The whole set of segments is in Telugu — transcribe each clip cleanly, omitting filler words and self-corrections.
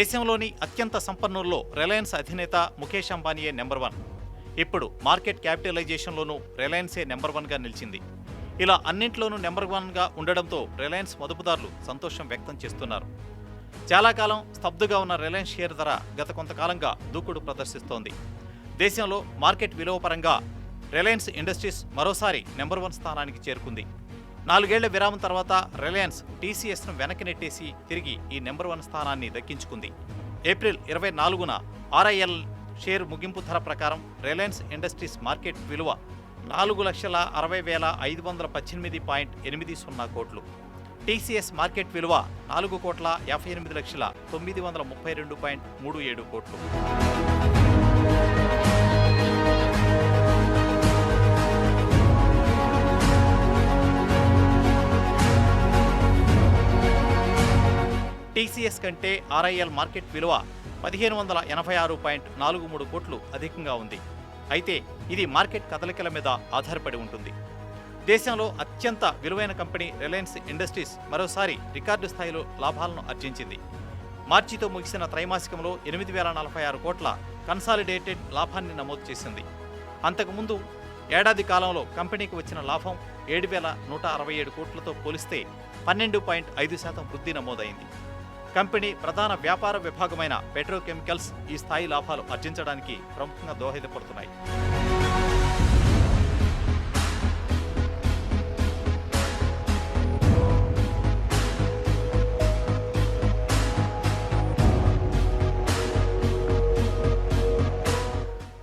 దేశంలోని అత్యంత సంపన్నుల్లో రిలయన్స్ అధినేత ముఖేష్ అంబానీయే నెంబర్ 1. ఇప్పుడు మార్కెట్ క్యాపిటలైజేషన్లోనూ రిలయన్సే నెంబర్ 1గా నిలిచింది. ఇలా అన్నింట్లోనూ నెంబర్ 1గా ఉండడంతో రిలయన్స్ మదుపుదారులు సంతోషం వ్యక్తం చేస్తున్నారు. చాలా కాలం స్తబ్దుగా ఉన్న రిలయన్స్ షేర్ ధర గత కొంతకాలంగా దూకుడు ప్రదర్శిస్తోంది. దేశంలో మార్కెట్ విలువ పరంగా రిలయన్స్ ఇండస్ట్రీస్ మరోసారి నెంబర్ 1 స్థానానికి చేరుకుంది. 4 ఏళ్ల విరామం తర్వాత రిలయన్స్ టీసీఎస్ను వెనక్కి నెట్టేసి తిరిగి ఈ నెంబర్ 1 స్థానాన్ని దక్కించుకుంది. ఏప్రిల్ 24న ఆర్ఐఎల్ షేర్ ముగింపు ధర ప్రకారం రిలయన్స్ ఇండస్ట్రీస్ మార్కెట్ విలువ 4,60,518.80 కోట్లు. టీసీఎస్ మార్కెట్ విలువ 4,58,932.37 కోట్లు. టీసీఎస్ కంటే ఆర్ఐఎల్ మార్కెట్ విలువ 1,586.43 కోట్లు అధికంగా ఉంది. అయితే ఇది మార్కెట్ కదలికల మీద ఆధారపడి ఉంటుంది. దేశంలో అత్యంత విలువైన కంపెనీ రిలయన్స్ ఇండస్ట్రీస్ మరోసారి రికార్డు స్థాయిలో లాభాలను ఆర్జించింది. మార్చితో ముగిసిన త్రైమాసికంలో 8,046 కోట్ల కన్సాలిడేటెడ్ లాభాన్ని నమోదు చేసింది. అంతకుముందు ఏడాది కాలంలో కంపెనీకి వచ్చిన లాభం 7,167 కోట్లతో పోలిస్తే 12.5% వృద్ధి నమోదైంది. కంపెనీ ప్రధాన వ్యాపార విభాగమైన పెట్రోకెమికల్స్ ఈ స్థాయి లాభాలు ఆర్జించడానికి ప్రముఖంగా దోహదపడుతున్నాయి.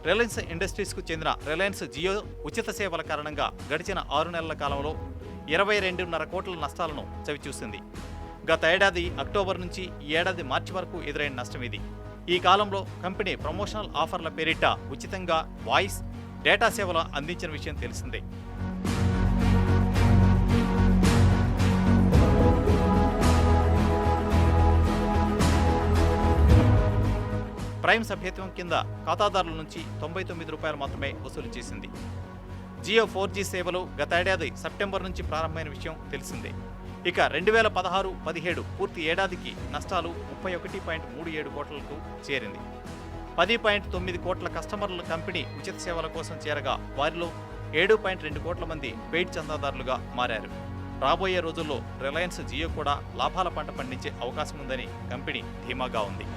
రిలయన్స్ ఇండస్ట్రీస్కు చెందిన రిలయన్స్ జియో ఉచిత సేవల కారణంగా గడిచిన 6 నెలల కాలంలో 22.5 కోట్ల నష్టాలను చవిచూసింది. గత ఏడాది అక్టోబర్ నుంచి ఈ ఏడాది మార్చి వరకు ఎదురైన నష్టం ఇది. ఈ కాలంలో కంపెనీ ప్రమోషనల్ ఆఫర్ల పేరిట ఉచితంగా వాయిస్, డేటా సేవలు అందించిన విషయం తెలిసిందే. ప్రైమ్ సభ్యత్వం కింద ఖాతాదారుల నుంచి ₹99 మాత్రమే వసూలు చేసింది. జియో 4G సేవలు గత ఏడాది సెప్టెంబర్ నుంచి ప్రారంభమైన విషయం తెలిసిందే. ఇక 2016-17 పూర్తి ఏడాదికి నష్టాలు 31.37 కోట్లకు చేరింది. 10.9 కోట్ల కస్టమర్ల కంపెనీ ఉచిత సేవల కోసం చేరగా వారిలో 7.2 కోట్ల మంది పెయిడ్ చందాదారులుగా మారారు. రాబోయే రోజుల్లో రిలయన్స్ జియో కూడా లాభాల పంట పండించే అవకాశం ఉందని కంపెనీ ధీమాగా ఉంది.